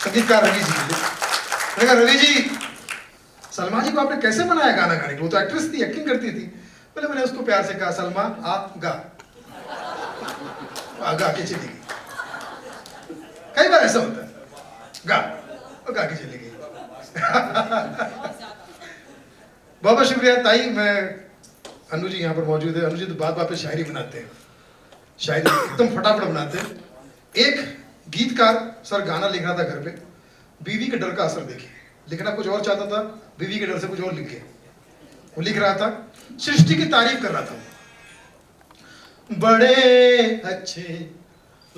संगीतकार रवि जी के लिए। मैंने कहा रवि जी, सलमा जी को आपने कैसे बनाया गाना गाने को? वो तो एक्ट्रेस थी, एक्टिंग करती थी। पहले मैंने उसको प्यार से कहा, सलमा आप गा, गा के चली गई। कई बार ऐसा होता है, गा और गा के चली गई। बहुत बहुत शुक्रिया ताई। मैं अनु जी यहाँ पर मौजूद है। अनु जी तो बात बात पे शायरी बनाते हैं, शायरी एकदम फटाफट बनाते हैं। एक गीतकार सर गाना लिख रहा था घर पे, बीवी के डर का असर देखिए, लिखना कुछ और चाहता था, बीवी के डर से कुछ और लिख गया। वो लिख रहा था, सृष्टि की तारीफ कर रहा था, बड़े अच्छे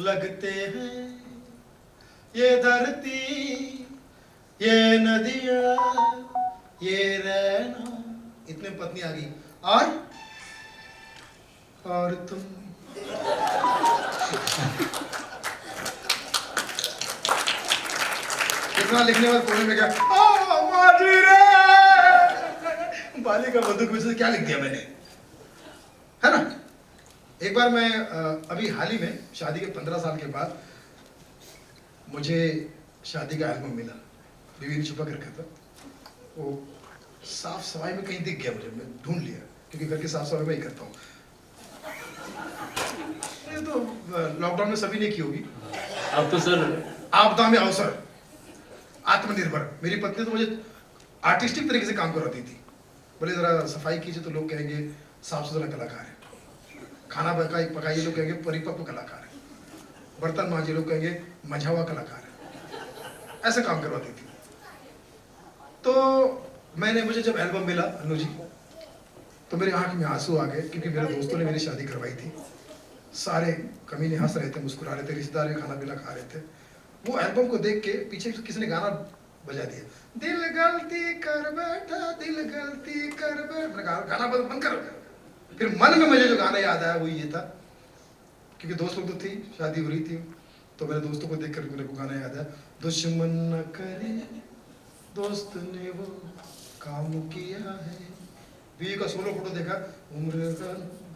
लगते हैं ये धरती, ये नदियाँ, ये रहना। इतने पत्नी आ गई, और तुम। इतना लिखने बाद कोने में क्या, बाली का बंदूक में से क्या लिख दिया मैंने, है ना। एक बार मैं अभी हाल ही में शादी के 15 साल के बाद मुझे शादी का एल्बम मिला, बीवी ने छुपा कर रखा था। वो साफ सफाई में कहीं दिख गया मुझे, मैं ढूंढ लिया, क्योंकि घर की साफ सफाई मैं ही करता हूँ। ये तो लॉकडाउन में सभी ने की होगी। अब तो सर आपदा में अवसर, आत्मनिर्भर। मेरी पत्नी तो मुझे आर्टिस्टिक तरीके से काम करवाती थी। बोले जरा सफाई कीजिए तो लोग कहेंगे साफ सुथरा कलाकार है, खाना पकाइए लोग कहेंगे परिपक्व कलाकार है, बर्तन मांजिए लोग कहेंगे मंझा हुआ कलाकार है। ऐसे काम करवाती थी। तो मुझे जब एल्बम मिला अनु जी, तो मेरी आंख में आंसू आ गए, क्योंकि मेरे दोस्तों ने मेरी शादी करवाई थी। सारे कमीने हंस रहे थे, मुस्कुरा रहे थे, रिश्तेदार भी खाना पीना खा रहे थे। वो एल्बम को देख के पीछे किसी ने गाना बजा दिया, दिल गलती कर बैठा, दिल गलती कर बैठा। गाना बंद कर। फिर मन में मुझे जो गाना याद आया वो ये था, क्योंकि दोस्त लोग तो थी, शादी हो रही थी, तो मेरे दोस्तों को देख कर मेरे को गाना याद आया, दुश्मन न करे दोस्त ने वो काम किया है। बीवी का सोलो फोटो देखा, उम्र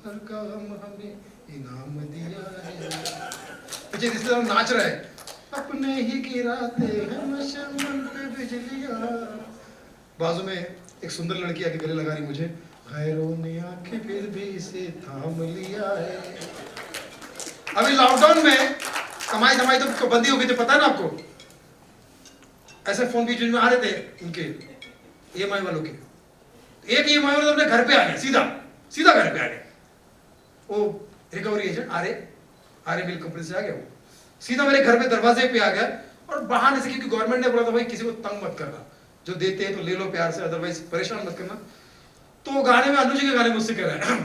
भर का हमें इनाम दिया है। पीछे रिश्तेदार नाच रहे हैं, अपने ही गिराते हैं मशमन पे बिजलियां। बाजू में एक सुंदर लड़की आके गले लगा रही मुझे, गैरों ने आंखें फिर भी इसे थाम लिया है। अभी लॉकडाउन में कमाई धमाई तो बंदी हो गई थी, पता है ना आपको। ऐसे फोन बीच में आ रहे थे उनके ईएमआई वालों के। एक ईएमआई वाला अपने घर पे आ गया, सीधा घर पे आ गया। वो रिकवरी एजेंट आर्य मिल कंपनी से आ गया, वो सीधा मेरे घर पे दरवाजे पे आ गया। और बहाने से, क्योंकि गवर्नमेंट ने बोला था भाई किसी को तंग मत करना, जो देते हैं तो ले लो प्यार से, अदरवाइज परेशान मत करना। तो गाने में, अनु जी के गाने मुझसे कह रहा है,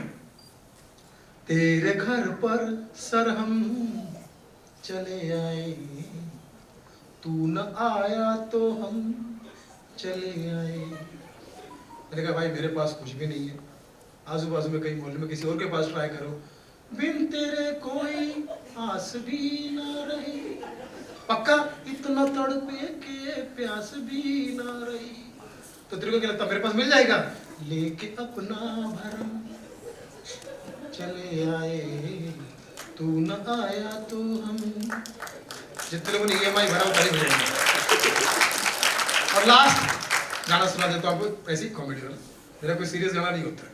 तेरे घर पर सर हम चले आए, तू न आया तो हम चले आए। मैंने कहा भाई मेरे पास कुछ भी नहीं है, आजू बाजू में कहीं मोहल्ले में किसी और के पास ट्राई करो, बिन तेरे कोई आस भी ना रही, पक्का इतना तड़पे के प्यास भी ना रही। तो तेरे को क्या लगता मेरे पास मिल जाएगा? लेके अपना भरम चले आए, तू न आया तो हम। जितने लोगों ने ईएमआई भरा वो ताली बजाएंगे। और लास्ट गाना सुना देता हूँ आपको, ऐसी कॉमेडी वाला। मेरा कोई सीरियस गाना नहीं होता है,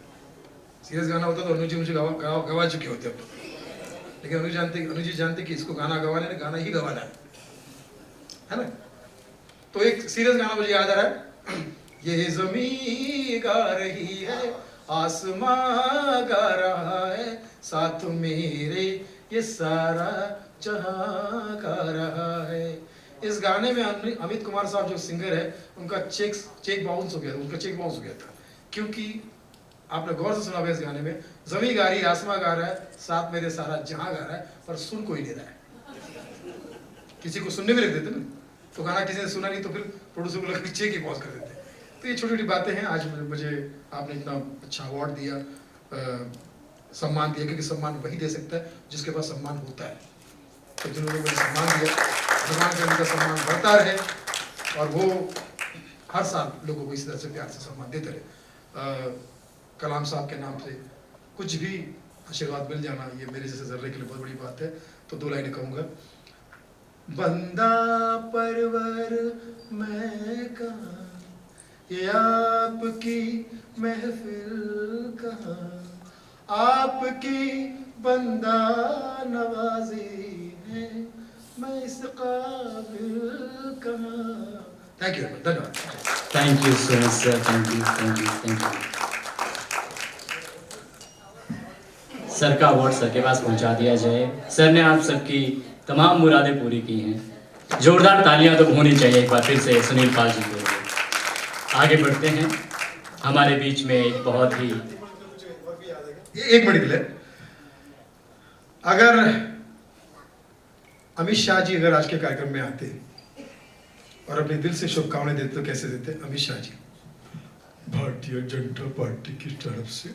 सीरियस गाना होता तो अनु जी मुझे गवा चुके होते अब। लेकिन अनु जी जानते कि इसको गाना गवाने ने गाना ही गवाना है ना। तो एक सीरियस गाना मुझे याद आ रहा है, ये ज़मीं गा रही है, आसमां गा रहा है, साथ मेरे ये सारा जहां गा रहा है। इस गाने में अमित कुमार साहब जो सिंगर है, उनका चेक बाउंस हो गया था, क्योंकि आपने गौर से सुना होगा इस गाने में, जमी गा रही है, आसमां गा रहा है, साथ मेरे सारा जहां गा रहा है, पर सुन कोई नहीं रहा है। किसी को सुनने में रख देते ना, तो गाना किसी ने सुना नहीं तो फिर प्रोड्यूसर को लगा चेक ही पॉज कर देते। तो ये छोटी छोटी बातें हैं। आज मुझे आपने इतना अच्छा अवार्ड दिया, सम्मान दिया, क्योंकि सम्मान वही दे सकता है जिसके पास सम्मान होता है। तो जिन्होंने मुझे सम्मान दिया, भगवान का उनका सम्मान बढ़ता रहे, और वो हर साल लोगों को इस तरह से प्यार से सम्मान देते रहे। कलाम साहब के नाम से कुछ भी आशीर्वाद मिल जाना, ये मेरे जैसे जर्रे के लिए बहुत बड़ी बात है। तो 2 लाइनें कहूँगा, बंदा परवर ये आपकी महफिल कहाँ, आपकी बंदा नवाजी है, मैं इस काबिल कहाँ। थैंक यू, धन्यवाद। Thank you so much sir, thank you thank you thank you. Sir का अवार्ड सर के पास पहुंचा दिया जाए। सर ने आप सबकी तमाम मुरादें पूरी की हैं। जोरदार तालियां तो होनी चाहिए एक बार फिर से सुनील पाल जी के लिए। आगे बढ़ते हैं। हमारे बीच में एक बहुत ही एक मिनट के लिए, अगर अमित शाह जी अगर आज के कार्यक्रम में आते और अपने दिल से शुभकामनाएं देते तो कैसे देते? अमित शाह जी, भारतीय जनता पार्टी की तरफ से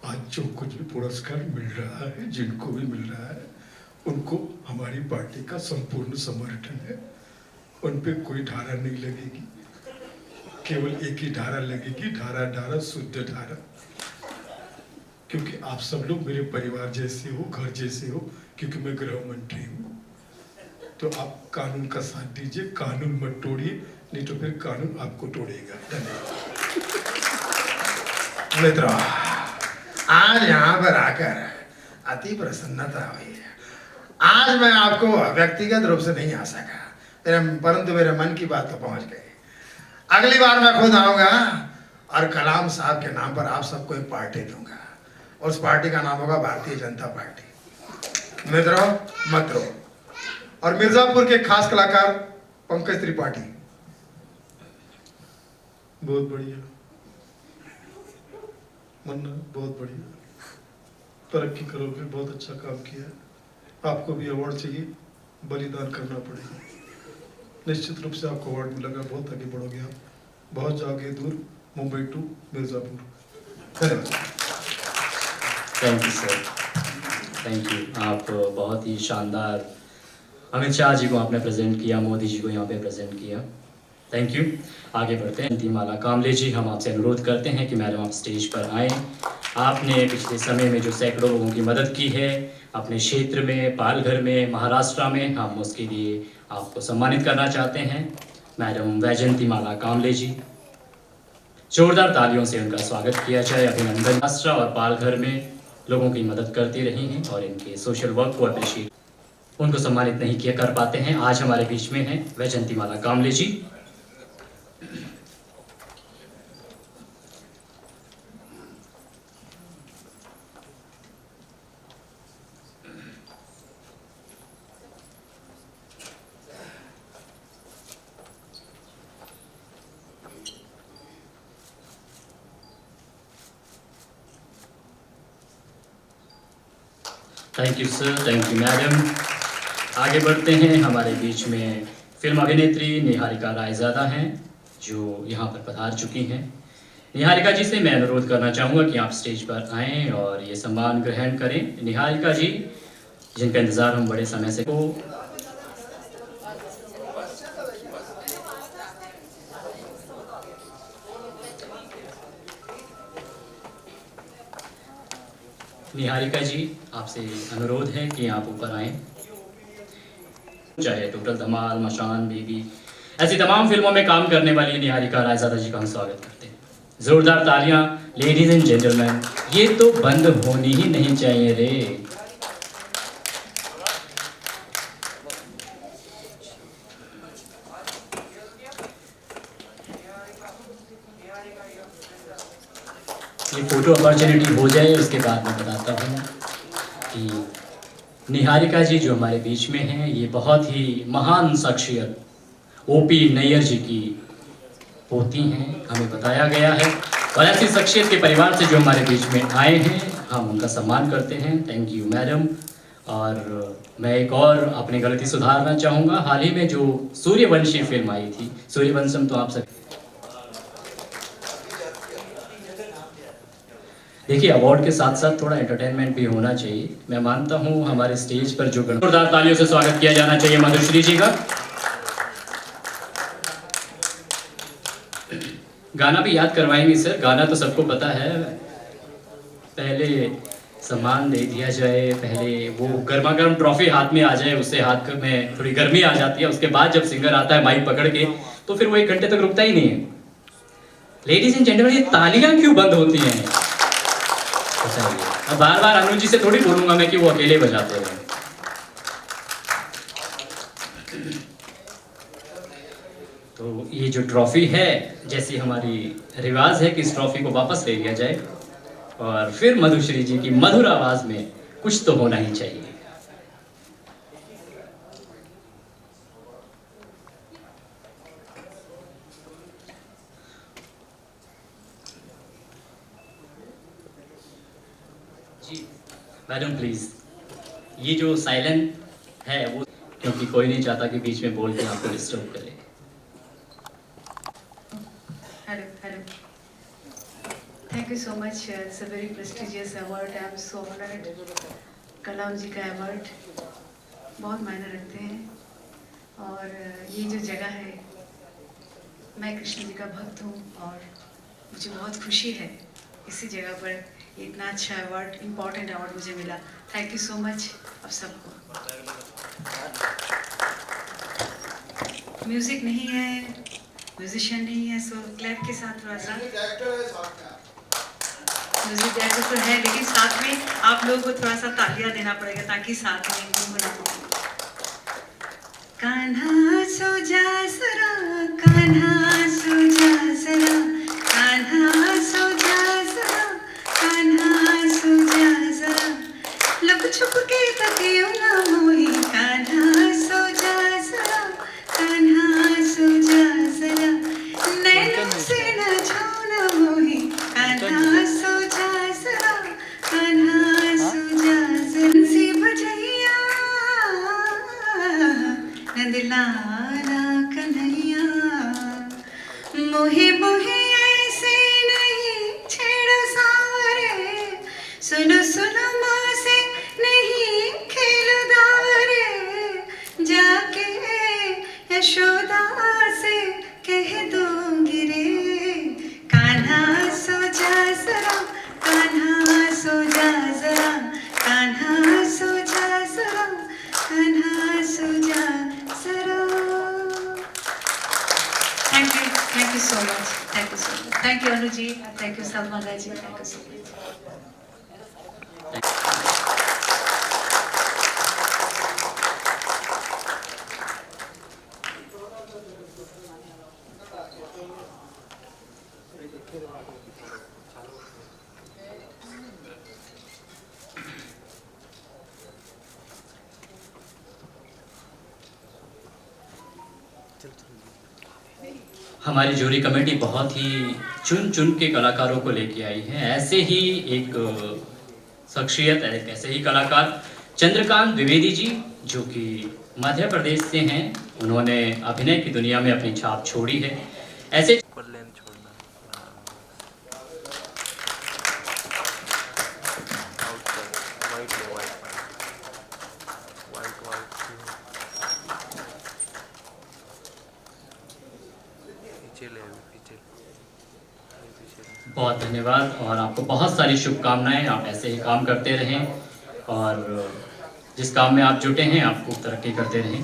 आज जो कुछ भी पुरस्कार मिल रहा है, जिनको भी मिल रहा है, उनको हमारी पार्टी का संपूर्ण समर्थन है। उन पे कोई धारा नहीं लगेगी, केवल एक ही धारा लगेगी, धारा 18 शुद्ध धारा, क्योंकि आप सब लोग मेरे परिवार जैसे हो, घर जैसे हो, क्योंकि मैं गृह मंत्री हूँ। तो आप कानून का साथ दीजिए, कानून मत तोड़िए, नहीं तो फिर कानून आपको तोड़ेगा। धन्यवाद। मित्रों, आज यहाँ पर आकर अति प्रसन्नता हुई है। आज मैं आपको व्यक्तिगत रूप से नहीं आ सका, परंतु मेरे मन की बात तो पहुंच गई। अगली बार मैं खुद आऊंगा और कलाम साहब के नाम पर आप सबको एक पार्टी दूंगा। उस पार्टी का नाम होगा भारतीय जनता पार्टी। मित्रों, मत रो। और मिर्जापुर के खास कलाकार पंकज त्रिपाठी, बहुत बढ़िया मन्ना, बहुत बढ़िया, तरक्की करोगे, बहुत अच्छा काम किया। आपको भी अवार्ड चाहिए, बलिदान करना पड़ेगा। निश्चित रूप से आपको अवार्ड मिलेगा, बहुत आगे बढ़ोगे आप, बहुत जाओगे दूर, मुंबई टू मिर्जापुर। धन्यवाद। Thank you sir, thank you. आप बहुत ही शानदार, अमित शाह जी को आपने प्रेजेंट किया, मोदी जी को यहाँ पे प्रेजेंट किया, थैंक यू। आगे बढ़ते हैं। दीमाला कामले जी, हम आपसे अनुरोध करते हैं कि मैडम आप स्टेज पर आएँ। आपने पिछले समय में जो सैकड़ों लोगों की मदद की है अपने क्षेत्र में, पालघर में, महाराष्ट्र में, हम उसके लिए आपको सम्मानित करना चाहते हैं। मैडम वैजयंतीमाला कामले जी, जोरदार तालियों से उनका स्वागत किया जाए। अभिनंदन। महाराष्ट्र और पालघर में लोगों की मदद करती रही हैं और इनके सोशल वर्क को अप्रिशिएट, उनको सम्मानित नहीं किया कर पाते हैं। आज हमारे बीच में हैं Vaijayantimala Kamle ji. Thank you sir, thank you madam. आगे बढ़ते हैं। हमारे बीच में फिल्म अभिनेत्री निहारिका रायज़ादा हैं जो यहाँ पर पधार चुकी हैं। निहारिका जी से मैं अनुरोध करना चाहूँगा कि आप स्टेज पर आएँ और ये सम्मान ग्रहण करें। निहारिका जी, जिनका इंतज़ार हम बड़े समय से हो। निहारिका जी, आपसे अनुरोध है कि आप ऊपर आएँ। चाहे टोटल धमाल, मशान, बेबी, ऐसी तमाम फिल्मों में काम करने वाली निहारिका रायज़ादा जी का हम स्वागत करते हैं। जोरदार तालियां। लेडीज एंड जेंटलमैन, ये तो बंद होनी ही नहीं चाहिए रे। ये फोटो अपॉर्चुनिटी हो जाए उसके बाद मैं बताता हूँ कि निहारिका जी जो हमारे बीच में हैं, ये बहुत ही महान शख्सियत ओपी नैयर जी की होती हैं, हमें बताया गया है। और ऐसी शख्सियत के परिवार से जो हमारे बीच में आए हैं, हम उनका सम्मान करते हैं। Thank you madam. और मैं एक और अपनी गलती सुधारना चाहूँगा। हाल ही में जो सूर्यवंशी फिल्म आई थी, सूर्यवंशम, तो आप सब देखिए, अवार्ड के साथ साथ थोड़ा एंटरटेनमेंट भी होना चाहिए। मैं मानता हूँ हमारे स्टेज पर जो जोरदार तालियों से स्वागत किया जाना चाहिए मधुश्री जी का। गाना भी याद करवाएंगे सर, गाना तो सबको पता है। पहले सम्मान दे दिया जाए, पहले वो गर्मा गर्म ट्रॉफी हाथ में आ जाए, उससे हाथ में थोड़ी गर्मी आ जाती है। उसके बाद जब सिंगर आता है माइक पकड़ के, तो फिर वो 1 घंटे तक रुकता ही नहीं है। लेडीज एंड जेंटलमैन, ये तालियां क्यों बंद होती हैं? बताइए। अब बार बार अनुज जी से थोड़ी बोलूंगा मैं कि वो अकेले बजाते रहे। तो ये जो ट्रॉफी है, जैसी हमारी रिवाज है कि इस ट्रॉफी को वापस ले लिया जाए और फिर मधुश्री जी की मधुर आवाज में कुछ तो होना ही चाहिए। जी मैडम प्लीज, ये जो साइलेंट है वो, क्योंकि कोई नहीं चाहता कि बीच में बोल के आपको डिस्टर्ब करे। Hello, hello. Thank you so much. It's a very prestigious award. I am so honored. कलाम जी का अवार्ड बहुत मायने रखते हैं और ये जो जगह है, मैं कृष्ण जी का भक्त हूँ और मुझे बहुत खुशी है इसी जगह पर इतना अच्छा अवार्ड, इम्पोर्टेंट अवार्ड मुझे मिला। थैंक यू सो मच आप सबको। म्यूजिक नहीं है, म्यूजिशियन नहीं है, सो क्लैप के साथ थोड़ा सा म्यूजिक डायरेक्टर तो है, लेकिन साथ में आप लोगों को थोड़ा सा तालियां देना पड़ेगा ताकि साथ में गुनगुना। कान्हा सो जा जरा, कान्हा सो जा जरा, कान्हा सो जा जरा, कान्हा सो जा जरा, लुक छुप के तकियों ना मोही, कान्हा सो जा जरा, कान्हा सो जा जरा, नैनों से न छूना मोही, कान्हा सो जा जरा, कान्हा सो जा जरा, सी बजैया नंदलाला कन्हैया, मोहे मोहे ऐसे नहीं छेड़ो सारे, सुनो सुनो माँ से नहीं खेलो दारे, जाके यशोदा से कह दूंगी रे, कान्हा सो जा जरा, कान्हा सो जा जरा, कान्हा सो जा जरा, कान्हा सो जा जरा। Thank you so much. Thank you so much. Thank you Anuji. Thank you Salman Raji. Thank you so much. हमारी जूरी कमेटी बहुत ही चुन चुन के कलाकारों को लेके आई है। ऐसे ही एक शख्सियत है, एक ऐसे ही कलाकार चंद्रकांत द्विवेदी जी, जो कि मध्य प्रदेश से हैं। उन्होंने अभिनय की दुनिया में अपनी छाप छोड़ी है। ऐसे बहुत धन्यवाद और आपको बहुत सारी शुभकामनाएं। आप ऐसे ही काम करते रहें और जिस काम में आप जुटे हैं आप खूब तरक्की करते रहें।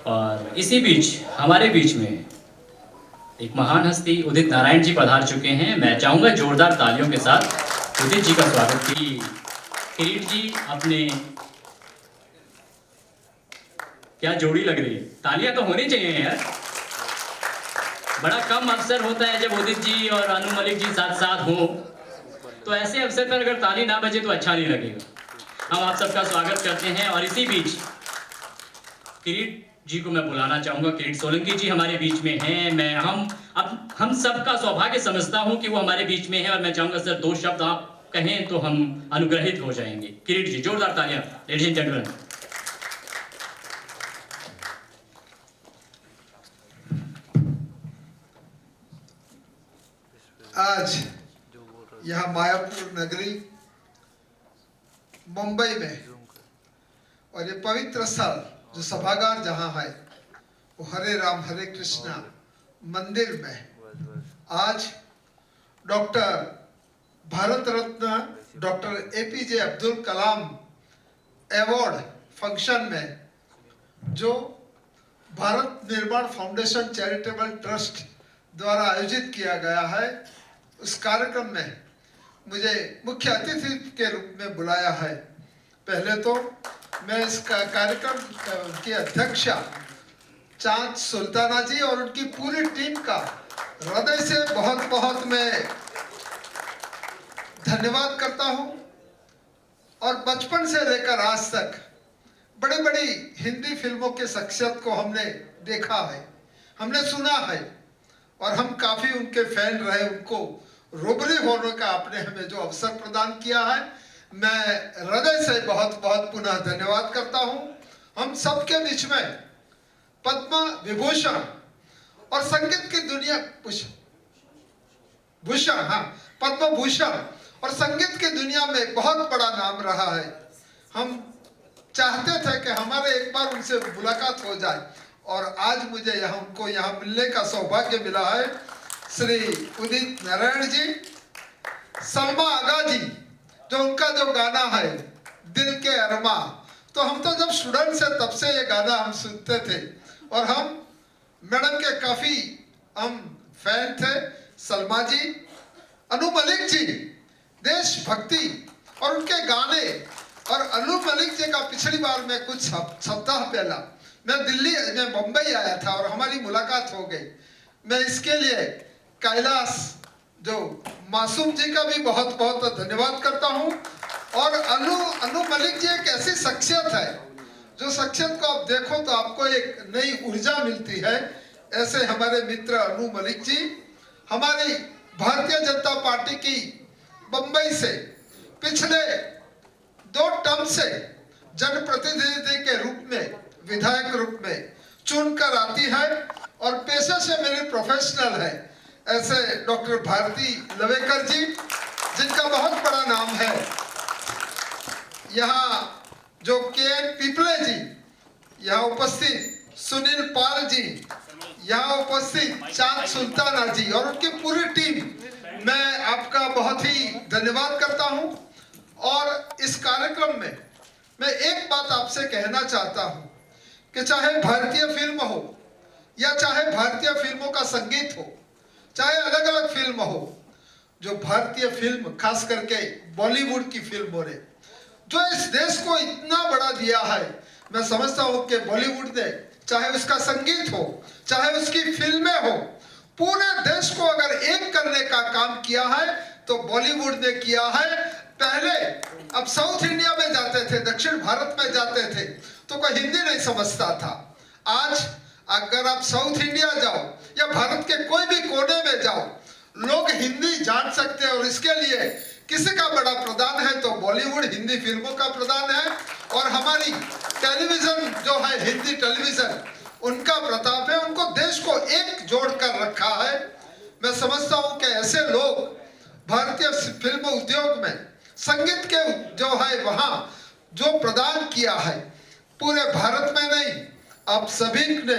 और इसी बीच हमारे बीच में एक महान हस्ती उदित नारायण जी पधार चुके हैं। मैं चाहूँगा जोरदार तालियों के साथ उदित जी का स्वागत की। किरीट जी अपने, क्या जोड़ी लग रही है, तालियां तो होनी चाहिए यार। बड़ा कम अवसर होता है जब उदित जी और अनु मलिक जी साथ साथ हों, तो ऐसे अवसर पर अगर ताली ना बजे तो अच्छा नहीं लगेगा। हम आप सबका स्वागत करते हैं। और इसी बीच किरीट जी को मैं बुलाना चाहूँगा। किरीट सोलंकी जी हमारे बीच में हैं। हम सबका सौभाग्य समझता हूँ कि वो हमारे बीच में है और मैं चाहूँगा सर 2 शब्द आप कहें तो हम अनुग्रहित हो जाएंगे। किरीट जी, जोरदार तालियां लेडीज एंड जेंटलमैन। आज यहाँ मायापुर नगरी मुंबई में और ये पवित्र स्थल जो सभागार जहाँ है वो हरे राम हरे कृष्णा मंदिर में आज doctor Bharat Ratna doctor APJ Abdul Kalam award function में जो भारत निर्माण फाउंडेशन चैरिटेबल ट्रस्ट द्वारा आयोजित किया गया है, उस कार्यक्रम में मुझे मुख्य अतिथि के रूप में बुलाया है। पहले तो मैं इस कार्यक्रम की अध्यक्षा चांद सुल्ताना जी और उनकी पूरी टीम का हृदय से बहुत बहुत मैं धन्यवाद करता हूं। और बचपन से लेकर आज तक बड़ी बड़ी हिंदी फिल्मों के शख्सियत को हमने देखा है, हमने सुना है और हम काफी उनके फैन रहे। उनको रूबरू होने का आपने हमें जो अवसर प्रदान किया है, मैं हृदय से बहुत बहुत पुनः धन्यवाद करता हूं। हम सबके बीच में पद्म विभूषण और संगीत की दुनिया भूषण, हाँ, पद्म भूषण और संगीत की दुनिया में बहुत बड़ा नाम रहा है। हम चाहते थे कि हमारे एक बार उनसे मुलाकात हो जाए और आज मुझे उनको यहाँ मिलने का सौभाग्य मिला है। श्री उदित नारायण जी, सलमा आगा जी, जो उनका जो गाना है दिल के अरमा, तो हम तो जब स्टूडेंट से तब से ये गाना हम सुनते थे और हम मैडम के काफी हम फैन थे। सलमा जी, अनु मलिक जी, देशभक्ति और उनके गाने, और अनु मलिक जी का पिछली बार मैं कुछ सप्ताह पहला मैं मुंबई आया था और हमारी मुलाकात हो गई। मैं इसके लिए कैलाश जो मासूम जी का भी बहुत बहुत धन्यवाद करता हूं। और अनु मलिक जी एक ऐसी शख्सियत है जो शख्सियत को आप देखो तो आपको एक नई ऊर्जा मिलती है। ऐसे हमारे मित्र अनु मलिक जी हमारी भारतीय जनता पार्टी की बंबई से पिछले 2 टर्म से जनप्रतिनिधि के रूप में, विधायक रूप में चुनकर आती है और पेशे से मेरी प्रोफेशनल है। ऐसे डॉक्टर भारती लवेकर जी, जिनका बहुत बड़ा नाम है। यहाँ जो के पिपले जी यहाँ उपस्थित, सुनील पाल जी यहाँ उपस्थित, चांद सुल्ताना जी और उनकी पूरी टीम, मैं आपका बहुत ही धन्यवाद करता हूं। और इस कार्यक्रम में मैं एक बात आपसे कहना चाहता हूं कि चाहे भारतीय फिल्म हो या चाहे भारतीय फिल्मों का संगीत हो, चाहे अलग अलग फिल्म हो, जो भारतीय फिल्म खास करके बॉलीवुड की फिल्मों ने जो इस देश को इतना बड़ा दिया है, मैं समझता हूं कि बॉलीवुड ने चाहे उसका संगीत हो चाहे उसकी फिल्में हो, पूरे देश को अगर एक करने का काम किया है तो बॉलीवुड ने किया है। पहले अब साउथ इंडिया में जाते थे, दक्षिण भारत में जाते थे तो कोई हिंदी नहीं समझता था। आज अगर आप साउथ इंडिया जाओ या भारत के कोई भी कोने में जाओ, लोग हिंदी जान सकते हैं। और इसके लिए किसी का बड़ा प्रदान है तो बॉलीवुड हिंदी फिल्मों का प्रदान है। और हमारी टेलीविजन जो है, हिंदी टेलीविजन, उनका प्रताप है। उनको देश को एक जोड़ कर रखा है। मैं समझता हूं कि ऐसे लोग भारतीय फिल्म उद्योग में संगीत के जो है वहां जो प्रदान किया है, पूरे भारत में नहीं, आप सभी ने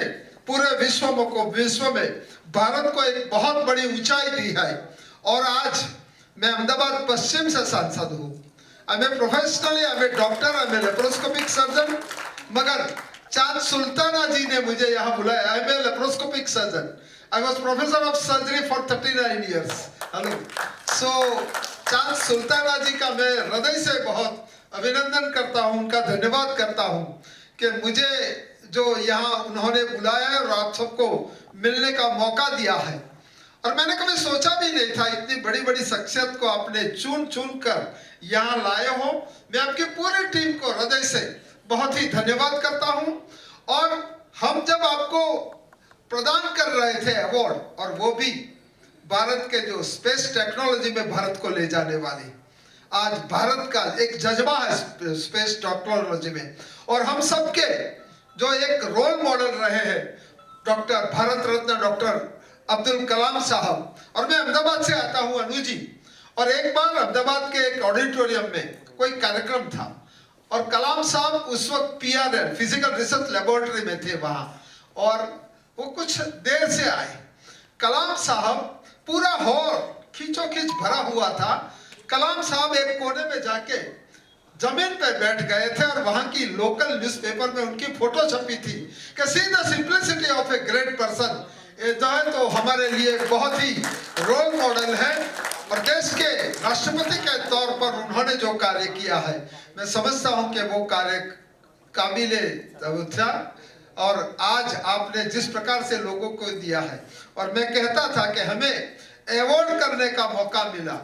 पूरे विश्व में भारत को एक बहुत बड़ी ऊंचाई दी है। और आज मैं अहमदाबाद पश्चिम से सांसद हूँ। I am professionally, I am doctor, I am laparoscopic surgeon, मगर चांद सुल्ताना जी ने मुझे यहाँ बुलाया। I am laparoscopic surgeon, I was professor of surgery for 39 years. Hello, so Chand Sultana जी का मैं हृदय से बहुत अभिनंदन करता हूँ, उनका धन्यवाद करता हूँ कि मुझे जो यहाँ उन्होंने बुलाया है और आप सबको मिलने का मौका दिया है। और मैंने कभी सोचा भी नहीं था इतनी बड़ी बड़ी शख्सियत को आपने चुन कर यहाँ लाए हो। मैं आपकी पूरी टीम को हृदय से बहुत ही धन्यवाद करता हूँ। और हम जब आपको प्रदान कर रहे थे अवार्ड, और वो भी भारत के जो स्पेस टेक्नोलॉजी में भारत को ले जाने वाली, आज भारत का एक जज्बा है स्पेस टेक्नोलॉजी में, और हम सबके जो एक रोल मॉडल रहे हैं डॉक्टर भारत रत्न डॉक्टर अब्दुल कलाम साहब। और मैं अहमदाबाद से आता हूँ, अनु जी, और एक बार अहमदाबाद के एक ऑडिटोरियम में कोई कार्यक्रम था और कलाम साहब उस वक्त PRL फिजिकल रिसर्च लेबोरेटरी में थे वहां, और वो कुछ देर से आए। कलाम साहब पूरा हॉल खींचोखींच भरा हुआ था। कलाम साहब एक कोने में जाके जमीन पे बैठ गए थे और वहां की लोकल न्यूज़पेपर में उनकी फोटो छपी थी कि see the simplicity of a great person. ये जो है तो हमारे लिए बहुत ही रोल मॉडल है, और देश के राष्ट्रपति के तौर पर उन्होंने जो कार्य किया है, मैं समझता हूं कि वो कार्य काबिले था। और आज आपने जिस प्रकार से लोगों को दिया है, और मैं कहता था कि हमें अवॉर्ड करने का मौका मिला,